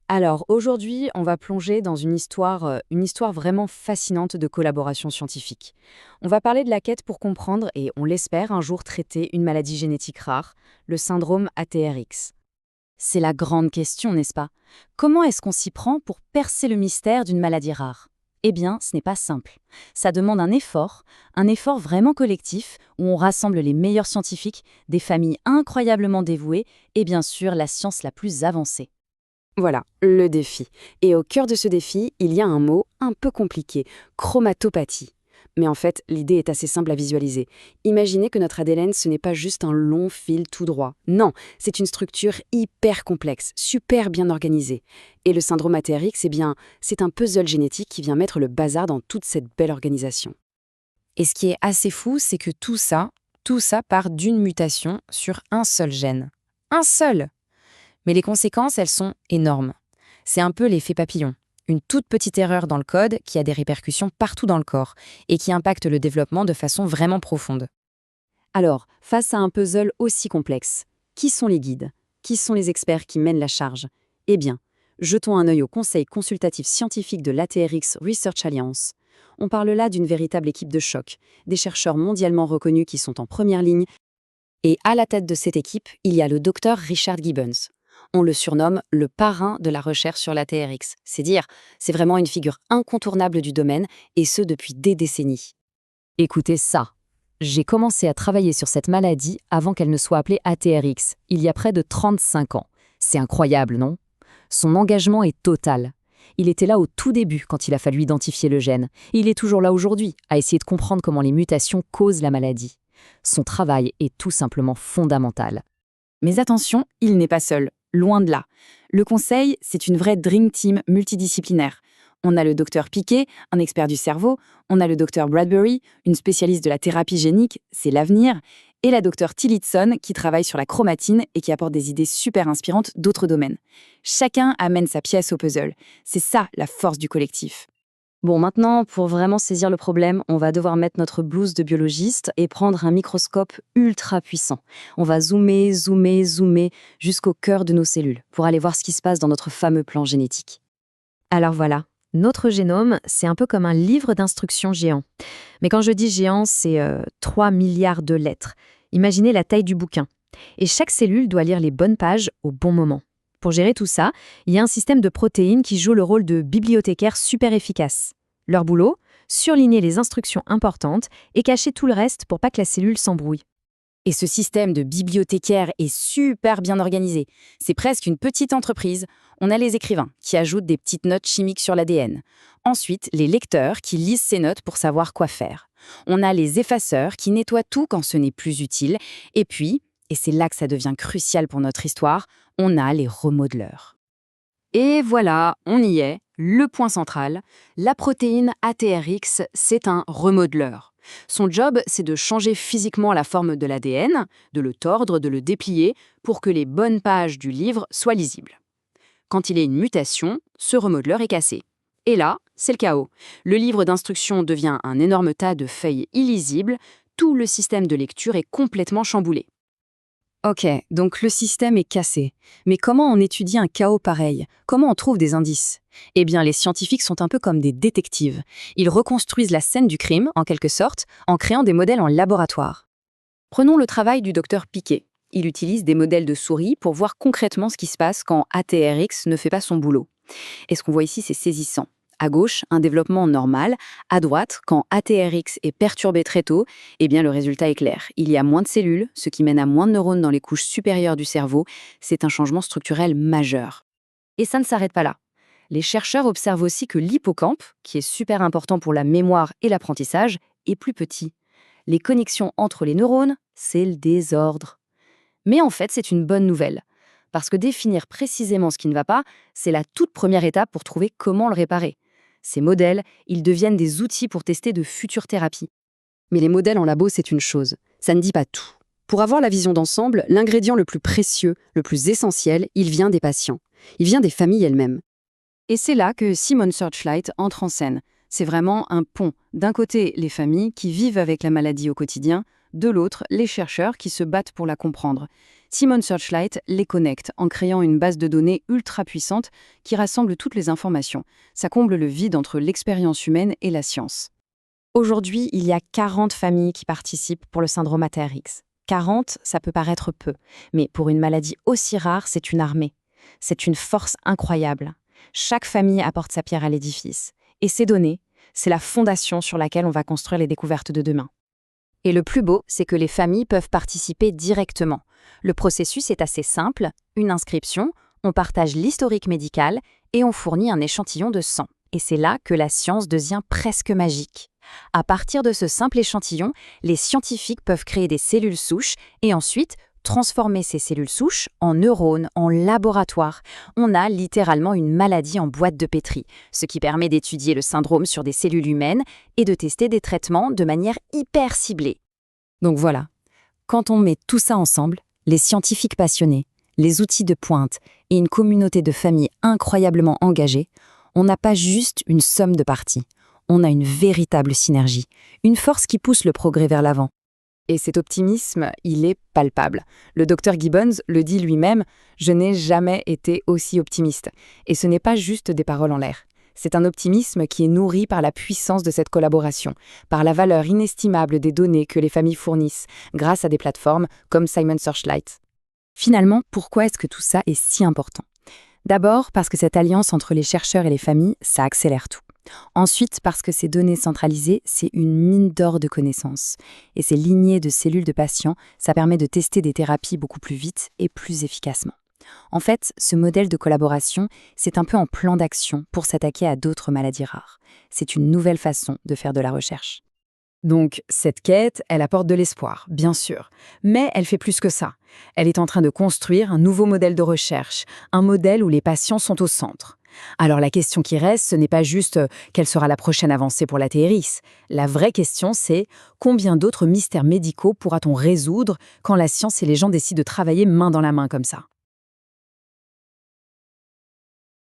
Alors aujourd'hui, on va plonger dans une histoire vraiment fascinante de collaboration scientifique. On va parler de la quête pour comprendre et, on l'espère, un jour traiter une maladie génétique rare, le syndrome ATRX. C'est la grande question, n'est-ce pas? Comment est-ce qu'on s'y prend pour percer le mystère d'une maladie rare? Eh bien, ce n'est pas simple. Ça demande un effort vraiment collectif, où on rassemble les meilleurs scientifiques, des familles incroyablement dévouées et bien sûr la science la plus avancée. Voilà, le défi. Et au cœur de ce défi, il y a un mot un peu compliqué, chromatopathie. Mais en fait, l'idée est assez simple à visualiser. Imaginez que notre ADN, ce n'est pas juste un long fil tout droit. Non, c'est une structure hyper complexe, super bien organisée. Et le syndrome ATRX, eh bien, c'est un puzzle génétique qui vient mettre le bazar dans toute cette belle organisation. Et ce qui est assez fou, c'est que tout ça part d'une mutation sur un seul gène. Un seul! Mais les conséquences, elles sont énormes. C'est un peu l'effet papillon. Une toute petite erreur dans le code qui a des répercussions partout dans le corps et qui impacte le développement de façon vraiment profonde. Alors, face à un puzzle aussi complexe, qui sont les guides? Qui sont les experts qui mènent la charge? Eh bien, jetons un œil au Conseil consultatif scientifique de l'ATRX Research Alliance. On parle là d'une véritable équipe de choc, des chercheurs mondialement reconnus qui sont en première ligne, et à la tête de cette équipe, il y a le docteur Richard Gibbons. On le surnomme le parrain de la recherche sur l'ATRX. C'est dire, c'est vraiment une figure incontournable du domaine, et ce depuis des décennies. Écoutez ça. J'ai commencé à travailler sur cette maladie avant qu'elle ne soit appelée ATRX, il y a près de 35 ans. C'est incroyable, non? Son engagement est total. Il était là au tout début quand il a fallu identifier le gène. Et il est toujours là aujourd'hui, à essayer de comprendre comment les mutations causent la maladie. Son travail est tout simplement fondamental. Mais attention, il n'est pas seul, loin de là. Le conseil, c'est une vraie Dream Team multidisciplinaire. On a le docteur Piquet, un expert du cerveau, on a le docteur Bradbury, une spécialiste de la thérapie génique, c'est l'avenir, et la docteur Tillotson qui travaille sur la chromatine et qui apporte des idées super inspirantes d'autres domaines. Chacun amène sa pièce au puzzle. C'est ça la force du collectif. Bon, maintenant, pour vraiment saisir le problème, on va devoir mettre notre blouse de biologiste et prendre un microscope ultra puissant. On va zoomer jusqu'au cœur de nos cellules pour aller voir ce qui se passe dans notre fameux plan génétique. Alors voilà, notre génome, c'est un peu comme un livre d'instructions géant. Mais quand je dis géant, c'est 3 milliards de lettres. Imaginez la taille du bouquin. Et chaque cellule doit lire les bonnes pages au bon moment. Pour gérer tout ça, il y a un système de protéines qui joue le rôle de bibliothécaire super efficace. Leur boulot, surligner les instructions importantes et cacher tout le reste pour pas que la cellule s'embrouille. Et ce système de bibliothécaire est super bien organisé. C'est presque une petite entreprise. On a les écrivains qui ajoutent des petites notes chimiques sur l'ADN. Ensuite, les lecteurs qui lisent ces notes pour savoir quoi faire. On a les effaceurs qui nettoient tout quand ce n'est plus utile. Et puis, et c'est là que ça devient crucial pour notre histoire, on a les remodeleurs. Et voilà, on y est, le point central. La protéine ATRX, c'est un remodeleur. Son job, c'est de changer physiquement la forme de l'ADN, de le tordre, de le déplier, pour que les bonnes pages du livre soient lisibles. Quand il y a une mutation, ce remodeleur est cassé. Et là, c'est le chaos. Le livre d'instructions devient un énorme tas de feuilles illisibles, tout le système de lecture est complètement chamboulé. Ok, donc le système est cassé. Mais comment on étudie un chaos pareil? Comment on trouve des indices? Eh bien, les scientifiques sont un peu comme des détectives. Ils reconstruisent la scène du crime, en quelque sorte, en créant des modèles en laboratoire. Prenons le travail du docteur Piquet. Il utilise des modèles de souris pour voir concrètement ce qui se passe quand ATRX ne fait pas son boulot. Et ce qu'on voit ici, c'est saisissant. À gauche, un développement normal. À droite, quand ATRX est perturbé très tôt, eh bien le résultat est clair. Il y a moins de cellules, ce qui mène à moins de neurones dans les couches supérieures du cerveau. C'est un changement structurel majeur. Et ça ne s'arrête pas là. Les chercheurs observent aussi que l'hippocampe, qui est super important pour la mémoire et l'apprentissage, est plus petit. Les connexions entre les neurones, c'est le désordre. Mais en fait, c'est une bonne nouvelle. Parce que définir précisément ce qui ne va pas, c'est la toute première étape pour trouver comment le réparer. Ces modèles, ils deviennent des outils pour tester de futures thérapies. Mais les modèles en labo, c'est une chose. Ça ne dit pas tout. Pour avoir la vision d'ensemble, l'ingrédient le plus précieux, le plus essentiel, il vient des patients. Il vient des familles elles-mêmes. Et c'est là que Simon Searchlight entre en scène. C'est vraiment un pont. D'un côté, les familles qui vivent avec la maladie au quotidien, de l'autre, les chercheurs qui se battent pour la comprendre. Simon Searchlight les connecte en créant une base de données ultra puissante qui rassemble toutes les informations. Ça comble le vide entre l'expérience humaine et la science. Aujourd'hui, il y a 40 familles qui participent pour le syndrome ATRX. 40, ça peut paraître peu, mais pour une maladie aussi rare, c'est une armée. C'est une force incroyable. Chaque famille apporte sa pierre à l'édifice. Et ces données, c'est la fondation sur laquelle on va construire les découvertes de demain. Et le plus beau, c'est que les familles peuvent participer directement. Le processus est assez simple, une inscription, on partage l'historique médical et on fournit un échantillon de sang. Et c'est là que la science devient presque magique. À partir de ce simple échantillon, les scientifiques peuvent créer des cellules souches et ensuite transformer ces cellules souches en neurones, en laboratoire. On a littéralement une maladie en boîte de pétri, ce qui permet d'étudier le syndrome sur des cellules humaines et de tester des traitements de manière hyper ciblée. Donc voilà, quand on met tout ça ensemble, les scientifiques passionnés, les outils de pointe et une communauté de familles incroyablement engagées, on n'a pas juste une somme de parties, on a une véritable synergie, une force qui pousse le progrès vers l'avant. Et cet optimisme, il est palpable. Le docteur Gibbons le dit lui-même, « Je n'ai jamais été aussi optimiste ». Et ce n'est pas juste des paroles en l'air. C'est un optimisme qui est nourri par la puissance de cette collaboration, par la valeur inestimable des données que les familles fournissent grâce à des plateformes comme Simon Searchlight. Finalement, pourquoi est-ce que tout ça est si important ? D'abord, parce que cette alliance entre les chercheurs et les familles, ça accélère tout. Ensuite, parce que ces données centralisées, c'est une mine d'or de connaissances. Et ces lignées de cellules de patients, ça permet de tester des thérapies beaucoup plus vite et plus efficacement. En fait, ce modèle de collaboration, c'est un peu un plan d'action pour s'attaquer à d'autres maladies rares. C'est une nouvelle façon de faire de la recherche. Donc, cette quête, elle apporte de l'espoir, bien sûr. Mais elle fait plus que ça. Elle est en train de construire un nouveau modèle de recherche, un modèle où les patients sont au centre. Alors la question qui reste, ce n'est pas juste quelle sera la prochaine avancée pour la TRX. La vraie question, c'est combien d'autres mystères médicaux pourra-t-on résoudre quand la science et les gens décident de travailler main dans la main comme ça ?